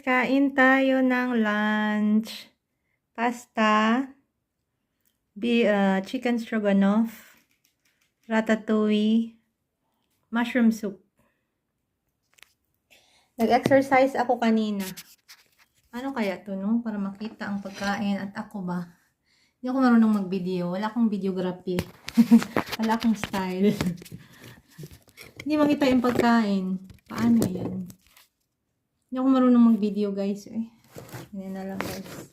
guys, kain tayo ng lunch. Pasta, chicken stroganoff, ratatouille, mushroom soup. Nag-exercise ako kanina. Ano kaya to, no? Para makita ang pagkain at ako ba? Hindi ako marunong mag-video. Wala akong videography. Wala akong style. Hindi makita yung pagkain. Paano yan? Hindi ako marunong mag-video, guys. Ganyan na lang, guys.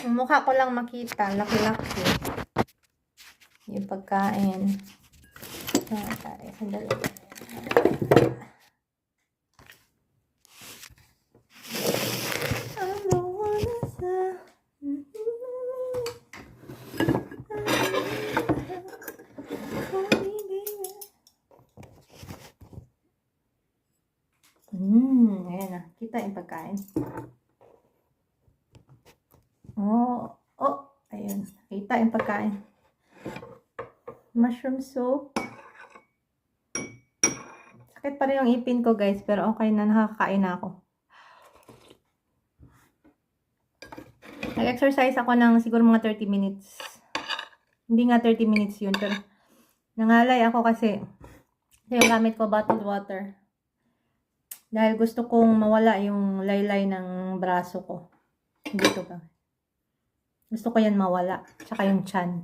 Yung mukha ko lang makita. Laki-laki. Yung pagkain. Sandali. Ayan na. Kita yung pagkain. Ayan. Kita yung pagkain. Mushroom soup. Sakit pa rin yung ipin ko, guys. Pero okay na. Nakakain na ako. Nag-exercise ako ng siguro mga 30 minutes. Hindi nga 30 minutes yun. Pero nangalay ako kasi yung gamit ko bottled water. Dahil gusto kong mawala yung laylay ng braso ko. Dito ba? Gusto ko yan mawala. Tsaka yung tiyan.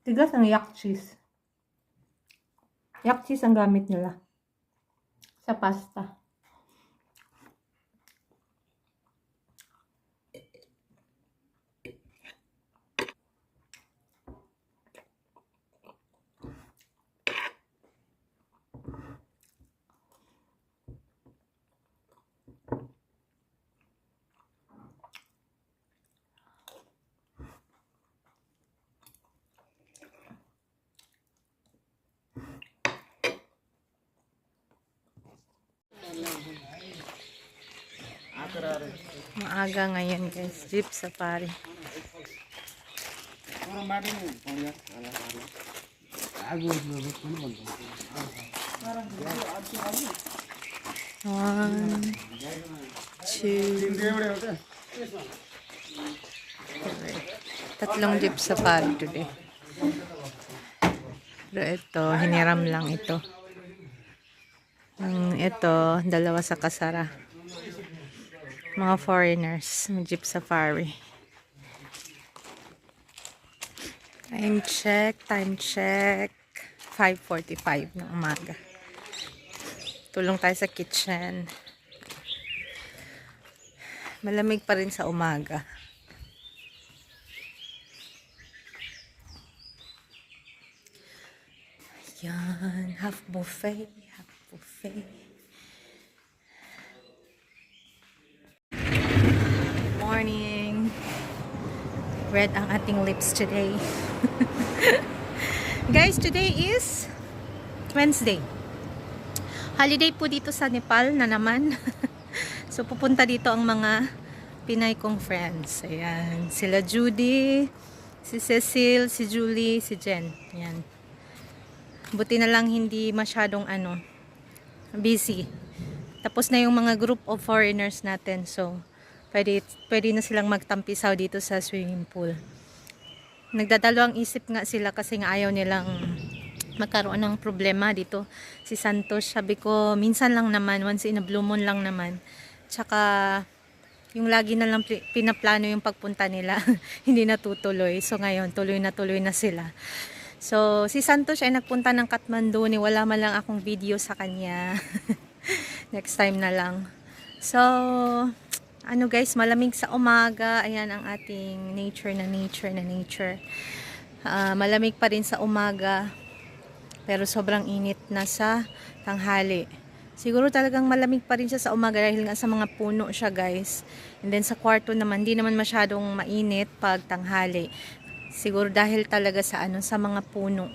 Tigas ng yak cheese. Yak cheese ang gamit nila. Sa pasta. Maaga ngayon, guys. Jeep safari. One, two, tatlong jeep safari today. Pero ito, hiniram lang ito. Ito, dalawa sa kasara. Mga foreigners, jeep safari. Time check. 5:45 ng umaga. Tulong tayo sa kitchen. Malamig pa rin sa umaga. Yan, half buffet. Morning. Red ang ating lips today. Guys, today is Wednesday. Holiday po dito sa Nepal na naman. So pupunta dito ang mga Pinay kong friends. Ayan, sila Judy, si Cecil, si Julie, si Jen. Ayan. Buti na lang hindi masyadong busy. Tapos na yung mga group of foreigners natin. So pwede na silang magtampisaw dito sa swimming pool. Nagdadalawang isip nga sila kasi nga ayaw nilang magkaroon ng problema dito. Si Santos, sabi ko, minsan lang naman, once in a blue moon lang naman. Tsaka, yung lagi na lang pinaplano yung pagpunta nila, hindi natutuloy. So ngayon, tuloy na sila. So, si Santos ay nagpunta ng Kathmandu, wala man lang akong video sa kanya. Next time na lang. So, guys, malamig sa umaga. Ayan ang ating nature. Malamig pa rin sa umaga. Pero sobrang init na sa tanghali. Siguro talagang malamig pa rin siya sa umaga dahil nga sa mga puno siya, guys. And then sa kwarto naman, di naman masyadong mainit pag tanghali. Siguro dahil talaga sa sa mga puno.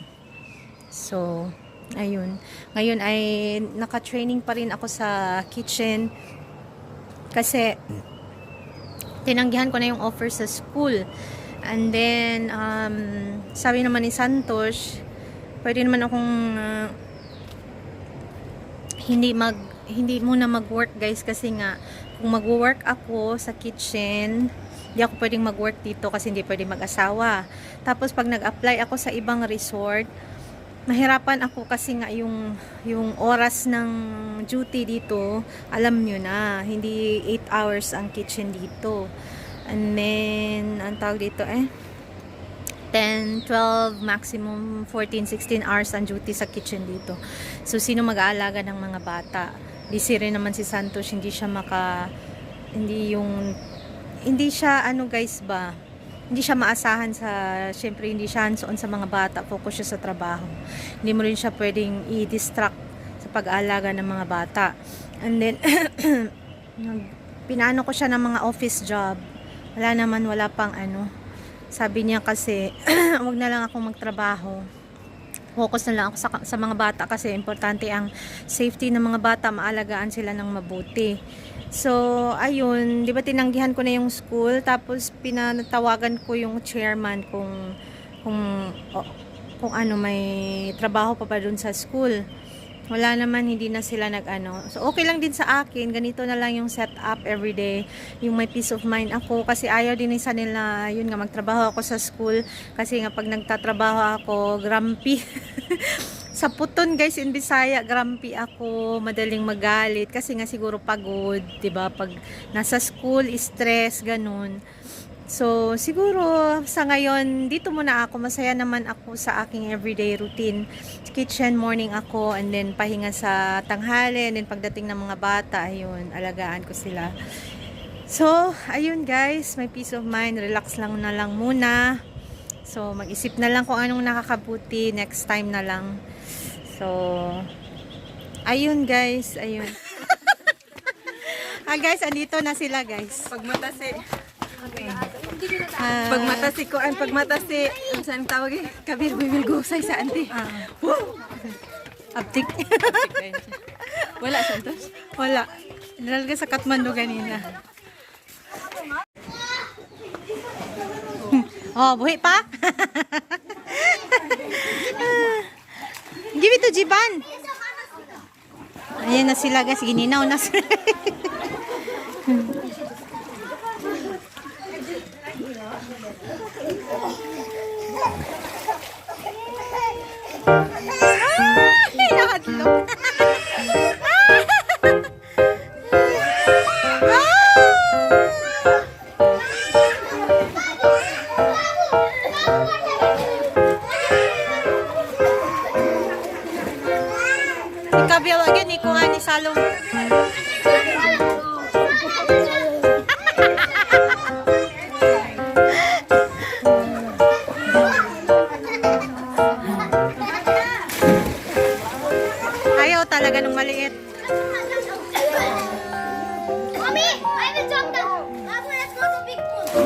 So, ayun. Ngayon ay naka-training pa rin ako sa kitchen. Kasi tinanggihan ko na yung offer sa school. And then sabi naman ni Santos, pwede naman akong hindi muna mag-work guys, kasi nga kung mag-work ako sa kitchen, hindi ako pwedeng mag-work dito kasi hindi pwedeng mag-asawa. Tapos pag nag-apply ako sa ibang resort, mahirapan ako kasi nga yung oras ng duty dito, alam nyo na, hindi 8 hours ang kitchen dito. And then, ang tawag dito 10, 12, maximum 14, 16 hours ang duty sa kitchen dito. So, sino mag-aalaga ng mga bata? Busy rin naman si Santos, hindi siya guys ba, hindi siya maasahan syempre hindi siya hands-on sa mga bata, focus siya sa trabaho. Hindi mo rin siya pwedeng i-distract sa pag-aalaga ng mga bata. And then, pinaano ko siya ng mga office job. Wala pang sabi niya kasi, wag na lang akong magtrabaho. Focus na lang ako sa mga bata kasi importante ang safety ng mga bata, maalagaan sila ng mabuti. So, ayun, di ba tinanggihan ko na yung school, tapos pinatawagan ko yung chairman kung may trabaho pa dun sa school. Wala naman, hindi na sila So, okay lang din sa akin. Ganito na lang yung setup everyday. Yung may peace of mind ako. Kasi ayaw din sa nila, yun nga, magtrabaho ako sa school. Kasi nga, pag nagtatrabaho ako, grumpy. Sa puton, guys, in Bisaya, grumpy ako. Madaling magalit. Kasi nga, siguro pagod. Diba? Pag nasa school, stress, ganun. So, siguro, sa ngayon, dito muna ako. Masaya naman ako sa aking everyday routine. Kitchen, morning ako, and then pahinga sa tanghali, and then pagdating ng mga bata, ayun, alagaan ko sila. So, ayun guys, may peace of mind. Relax lang na lang muna. So, mag-isip na lang kung anong nakakabuti. Next time na lang. So, ayun guys, ayun. Guys, andito na sila guys. Pagmatasi. Pagmatasi ko, pagmatasi, ang saan tawag kabir, we will go say sa auntie. Abtik. Wala, Santos? Wala. Nalagay sa Kathmandu ganina. Oh, buhi pa? Give it to Jiban. Ayan na sila guys, gininaw na sila. Nakadlok. Ikaw agad ni kuha ni Salong. Ayaw talaga nung maliit. Mommy, I will jump down. Babu, let's go to big pool.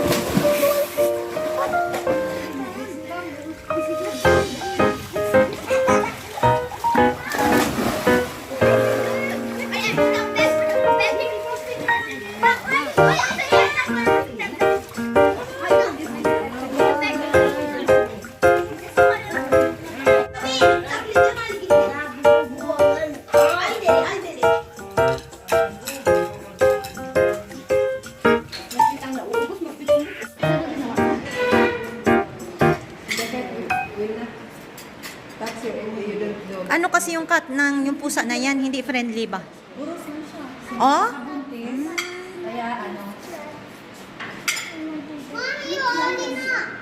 Ano kasi yung cat ng yung pusa na yan, hindi friendly ba? Oh? Kaya Mommy, you're holding up.